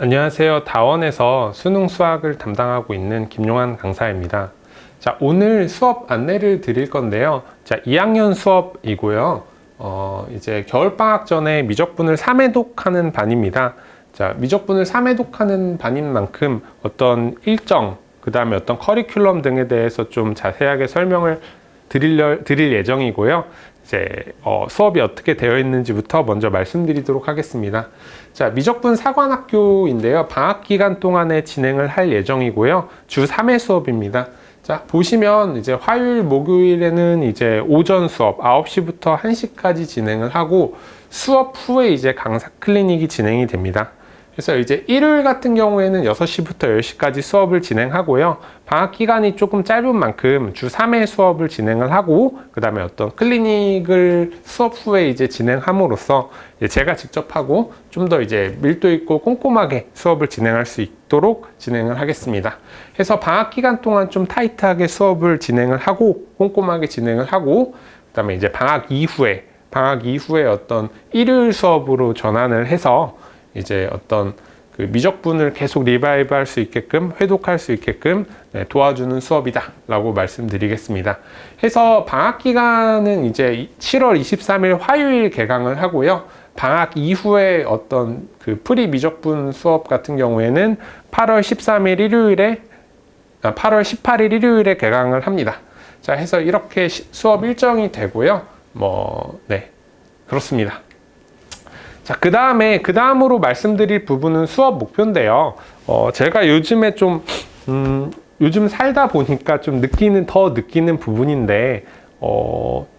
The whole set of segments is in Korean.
안녕하세요. 다원에서 수능 수학을 담당하고 있는 김용환 강사입니다. 자, 오늘 수업 안내를 드릴 건데요. 자, 2학년 수업이고요. 이제 겨울방학 전에 미적분을 3회독하는 반입니다. 자, 미적분을 3회독하는 반인 만큼 어떤 일정, 그 다음에 어떤 커리큘럼 등에 대해서 좀 자세하게 설명을 드릴 예정이고요. 이제 수업이 어떻게 되어 있는지부터 먼저 말씀드리도록 하겠습니다. 자, 미적분 사관학교인데요. 방학 기간 동안에 진행을 할 예정이고요. 주 3회 수업입니다. 자, 보시면 이제 화요일, 목요일에는 이제 오전 수업 9시부터 1시까지 진행을 하고 수업 후에 이제 강사 클리닉이 진행이 됩니다. 그래서 이제 일요일 같은 경우에는 6시부터 10시까지 수업을 진행하고요. 방학 기간이 조금 짧은 만큼 주 3회 수업을 진행을 하고, 그 다음에 어떤 클리닉을 수업 후에 이제 진행함으로써 이제 제가 직접 하고 좀 더 이제 밀도 있고 꼼꼼하게 수업을 진행할 수 있도록 진행을 하겠습니다. 그래서 방학 기간 동안 좀 타이트하게 수업을 진행을 하고, 꼼꼼하게 진행을 하고, 그 다음에 이제 방학 이후에 어떤 일요일 수업으로 전환을 해서 이제 어떤 그 미적분을 계속 리바이브 할 수 있게끔, 회독할 수 있게끔 도와주는 수업이다 라고 말씀드리겠습니다. 해서 방학 기간은 이제 7월 23일 화요일 개강을 하고요. 방학 이후에 어떤 그 프리 미적분 수업 같은 경우에는 8월 18일 일요일에 개강을 합니다. 자, 해서 이렇게 수업 일정이 되고요. 그렇습니다. 자, 그 다음으로 말씀드릴 부분은 수업 목표인데요. 제가 요즘에 요즘 살다 보니까 좀 더 느끼는 부분인데,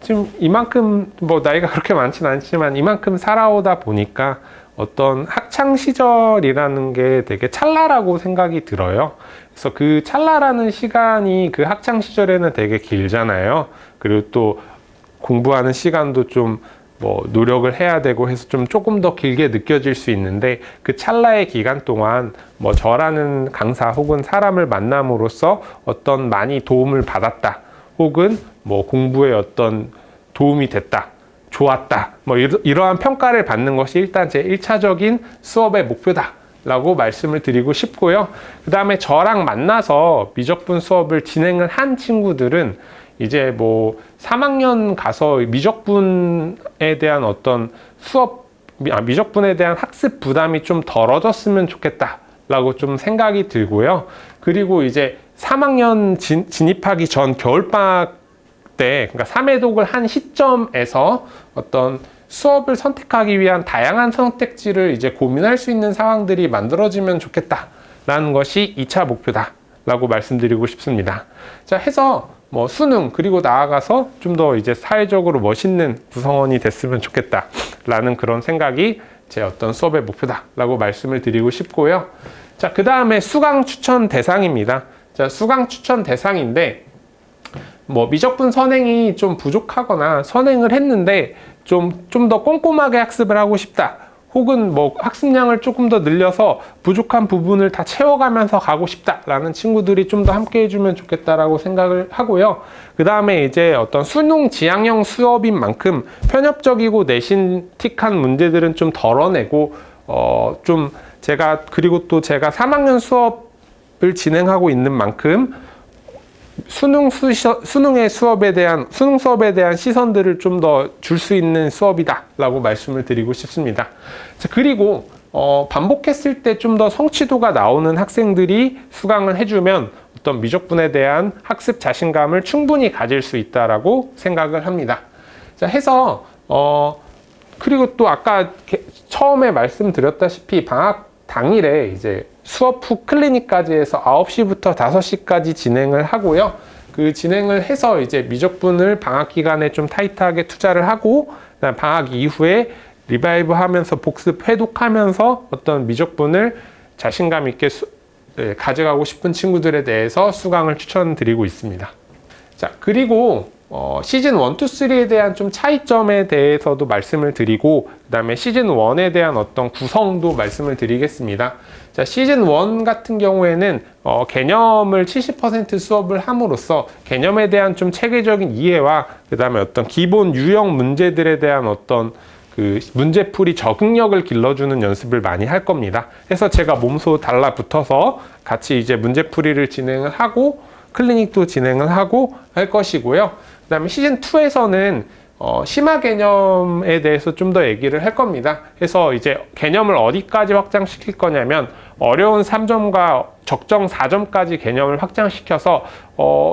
지금 이만큼, 나이가 그렇게 많진 않지만, 이만큼 살아오다 보니까 어떤 학창시절이라는 게 되게 찰나라고 생각이 들어요. 그래서 그 찰나라는 시간이 그 학창시절에는 되게 길잖아요. 그리고 또 공부하는 시간도 좀 노력을 해야 되고 해서 좀 조금 더 길게 느껴질 수 있는데, 그 찰나의 기간 동안 저라는 강사 혹은 사람을 만남으로써 어떤 많이 도움을 받았다, 혹은 공부에 어떤 도움이 됐다, 좋았다, 이러한 평가를 받는 것이 일단 제 1차적인 수업의 목표다 라고 말씀을 드리고 싶고요. 그 다음에 저랑 만나서 미적분 수업을 진행을 한 친구들은 이제 3학년 가서 미적분에 대한 어떤 미적분에 대한 학습 부담이 좀 덜어졌으면 좋겠다 라고 좀 생각이 들고요. 그리고 이제 3학년 진입하기 전 겨울방학 때, 그러니까 3회독을 한 시점에서 어떤 수업을 선택하기 위한 다양한 선택지를 이제 고민할 수 있는 상황들이 만들어지면 좋겠다 라는 것이 2차 목표다 라고 말씀드리고 싶습니다. 자, 해서 수능, 그리고 나아가서 좀 더 이제 사회적으로 멋있는 구성원이 됐으면 좋겠다 라는 그런 생각이 제 어떤 수업의 목표다 라고 말씀을 드리고 싶고요. 자, 그 다음에 수강 추천 대상입니다. 자, 수강 추천 대상인데, 미적분 선행이 좀 부족하거나 선행을 했는데 좀 더 꼼꼼하게 학습을 하고 싶다, 혹은 학습량을 조금 더 늘려서 부족한 부분을 다 채워가면서 가고 싶다라는 친구들이 좀 더 함께 해주면 좋겠다라고 생각을 하고요. 그 다음에 이제 어떤 수능 지향형 수업인 만큼 편협적이고 내신틱한 문제들은 좀 덜어내고, 그리고 또 제가 3학년 수업을 진행하고 있는 만큼 수능 수업에 대한 시선들을 좀 더 줄 수 있는 수업이다 라고 말씀을 드리고 싶습니다. 자, 그리고 반복했을 때 좀 더 성취도가 나오는 학생들이 수강을 해주면 어떤 미적분에 대한 학습 자신감을 충분히 가질 수 있다라고 생각을 합니다. 자, 해서 그리고 또 아까 처음에 말씀드렸다시피 방학 당일에 이제 수업 후 클리닉까지 해서 9시부터 5시까지 진행을 하고요. 그 진행을 해서 이제 미적분을 방학 기간에 좀 타이트하게 투자를 하고, 그다음 방학 이후에 리바이브 하면서 복습, 회독하면서 어떤 미적분을 자신감 있게 가져가고 싶은 친구들에 대해서 수강을 추천드리고 있습니다. 자, 그리고 시즌 1, 2, 3에 대한 좀 차이점에 대해서도 말씀을 드리고, 그 다음에 시즌 1에 대한 어떤 구성도 말씀을 드리겠습니다. 자, 시즌 1 같은 경우에는 개념을 70% 수업을 함으로써 개념에 대한 좀 체계적인 이해와 그 다음에 어떤 기본 유형 문제들에 대한 어떤 그 문제풀이 적응력을 길러주는 연습을 많이 할 겁니다. 그래서 제가 몸소 달라붙어서 같이 이제 문제풀이를 진행을 하고 클리닉도 진행을 하고 할 것이고요. 그 다음에 시즌 2에서는 심화 개념에 대해서 좀 더 얘기를 할 겁니다. 그래서 이제 개념을 어디까지 확장시킬 거냐면 어려운 3점과 적정 4점까지 개념을 확장시켜서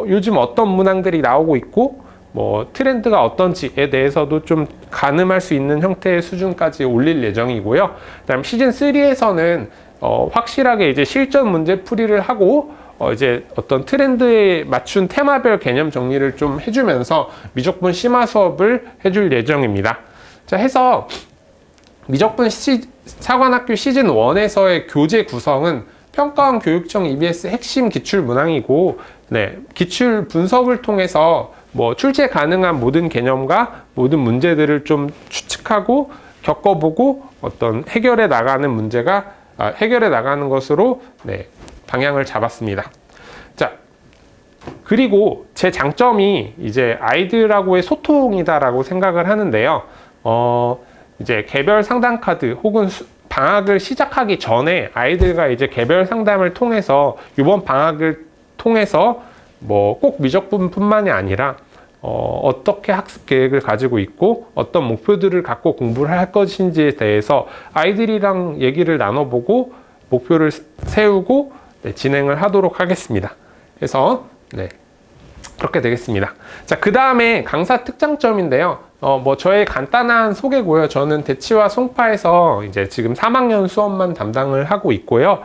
요즘 어떤 문항들이 나오고 있고 뭐 트렌드가 어떤지에 대해서도 좀 가늠할 수 있는 형태의 수준까지 올릴 예정이고요. 그다음 시즌 3에서는 확실하게 이제 실전 문제 풀이를 하고 이제 어떤 트렌드에 맞춘 테마별 개념 정리를 좀 해주면서 미적분 심화 수업을 해줄 예정입니다. 자, 해서 미적분 사관학교 시즌 1에서의 교재 구성은 평가원 교육청 EBS 핵심 기출 문항이고, 네, 기출 분석을 통해서 뭐 출제 가능한 모든 개념과 모든 문제들을 좀 추측하고 겪어보고 어떤 해결해 나가는 해결해 나가는 것으로 네, 방향을 잡았습니다. 자, 그리고 제 장점이 이제 아이들하고의 소통이다라고 생각을 하는데요. 이제 개별 상담 카드 혹은 방학을 시작하기 전에 아이들과 이제 개별 상담을 통해서 이번 방학을 통해서 뭐 꼭 미적분뿐만이 아니라 어떻게 학습 계획을 가지고 있고 어떤 목표들을 갖고 공부를 할 것인지에 대해서 아이들이랑 얘기를 나눠보고 목표를 세우고 네, 진행을 하도록 하겠습니다. 그래서 네, 그렇게 되겠습니다. 자, 그 다음에 강사 특장점인데요. 뭐 저의 간단한 소개고요. 저는 대치와 송파에서 이제 지금 3학년 수업만 담당을 하고 있고요.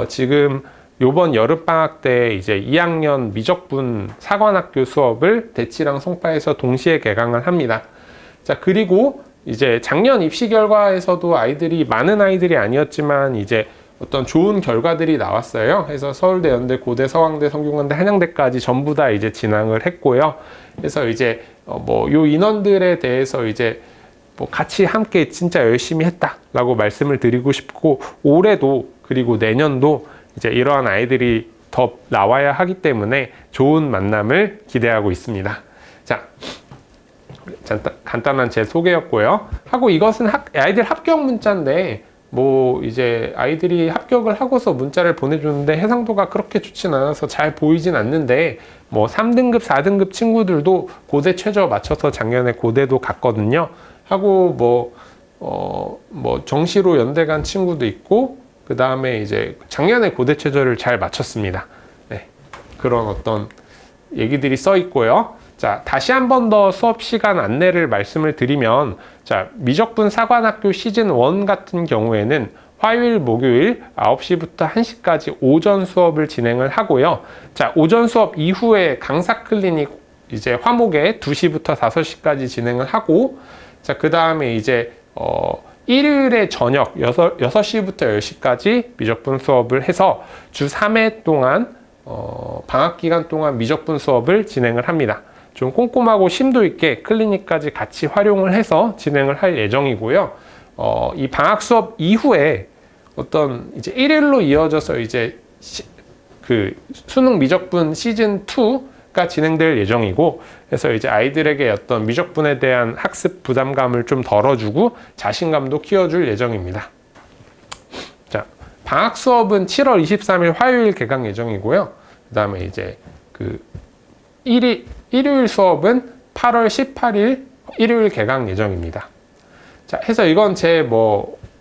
지금 요번 여름방학 때 이제 2학년 미적분 사관학교 수업을 대치랑 송파에서 동시에 개강을 합니다. 자, 그리고 이제 작년 입시 결과에서도 많은 아이들이 아니었지만 이제 어떤 좋은 결과들이 나왔어요. 그래서 서울대, 연대, 고대, 서강대, 성균관대, 한양대까지 전부 다 이제 진학을 했고요. 그래서 이제 뭐 요 인원들에 대해서 이제 뭐 같이 함께 진짜 열심히 했다라고 말씀을 드리고 싶고, 올해도 그리고 내년도 이제 이러한 아이들이 더 나와야 하기 때문에 좋은 만남을 기대하고 있습니다. 자, 간단한 제 소개였고요. 하고 이것은 아이들 합격 문자인데 뭐 이제 아이들이 합격을 하고서 문자를 보내주는데 해상도가 그렇게 좋진 않아서 잘 보이진 않는데 뭐 3등급, 4등급 친구들도 고대 최저 맞춰서 작년에 고대도 갔거든요. 하고 뭐 정시로 연대 간 친구도 있고 그 다음에 이제 작년에 고대 최저를 잘 맞췄습니다. 네, 그런 어떤 얘기들이 써 있고요. 자, 다시 한 번 더 수업 시간 안내를 말씀을 드리면, 자, 미적분 사관학교 시즌 1 같은 경우에는 화요일, 목요일 9시부터 1시까지 오전 수업을 진행을 하고요. 자, 오전 수업 이후에 강사 클리닉 이제 화목에 2시부터 5시까지 진행을 하고, 자, 그 다음에 이제 일요일에 저녁 6시부터 10시까지 미적분 수업을 해서 주 3회 동안 방학 기간 동안 미적분 수업을 진행을 합니다. 좀 꼼꼼하고 심도 있게 클리닉까지 같이 활용을 해서 진행을 할 예정이고요. 이 방학 수업 이후에 어떤 이제 일일로 이어져서 이제 그 수능 미적분 시즌 2가 진행될 예정이고, 그래서 이제 아이들에게 어떤 미적분에 대한 학습 부담감을 좀 덜어주고 자신감도 키워줄 예정입니다. 자, 방학 수업은 7월 23일 화요일 개강 예정이고요. 그 다음에 이제 그 일요일 수업은 8월 18일 일요일 개강 예정입니다. 자, 해서 이건 제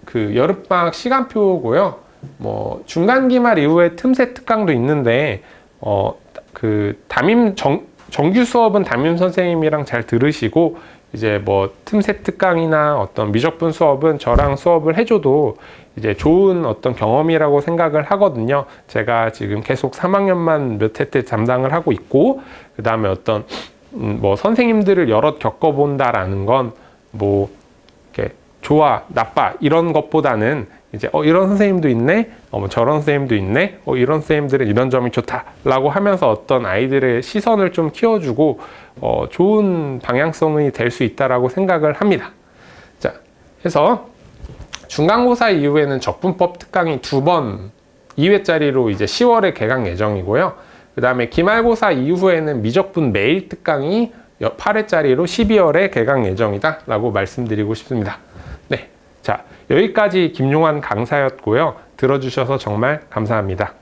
그 여름방학 시간표고요. 뭐 중간 기말 이후에 틈새 특강도 있는데 그 정규 수업은 담임 선생님이랑 잘 들으시고, 이제 뭐 틈새 특강이나 어떤 미적분 수업은 저랑 수업을 해줘도 이제 좋은 어떤 경험이라고 생각을 하거든요. 제가 지금 계속 3학년만 몇 해 때 담당을 하고 있고, 그 다음에 어떤 뭐 선생님들을 여럿 겪어본다라는 건 뭐 이렇게 좋아, 나빠 이런 것보다는 이제 이런 선생님도 있네, 저런 선생님도 있네, 이런 선생님들은 이런 점이 좋다라고 하면서 어떤 아이들의 시선을 좀 키워주고 좋은 방향성이 될 수 있다라고 생각을 합니다. 자, 해서 중간고사 이후에는 적분법 특강이 2번 2회짜리로 이제 10월에 개강 예정이고요. 그 다음에 기말고사 이후에는 미적분 매일 특강이 8회짜리로 12월에 개강 예정이다 라고 말씀드리고 싶습니다. 네, 자, 여기까지 김용환 강사였고요. 들어주셔서 정말 감사합니다.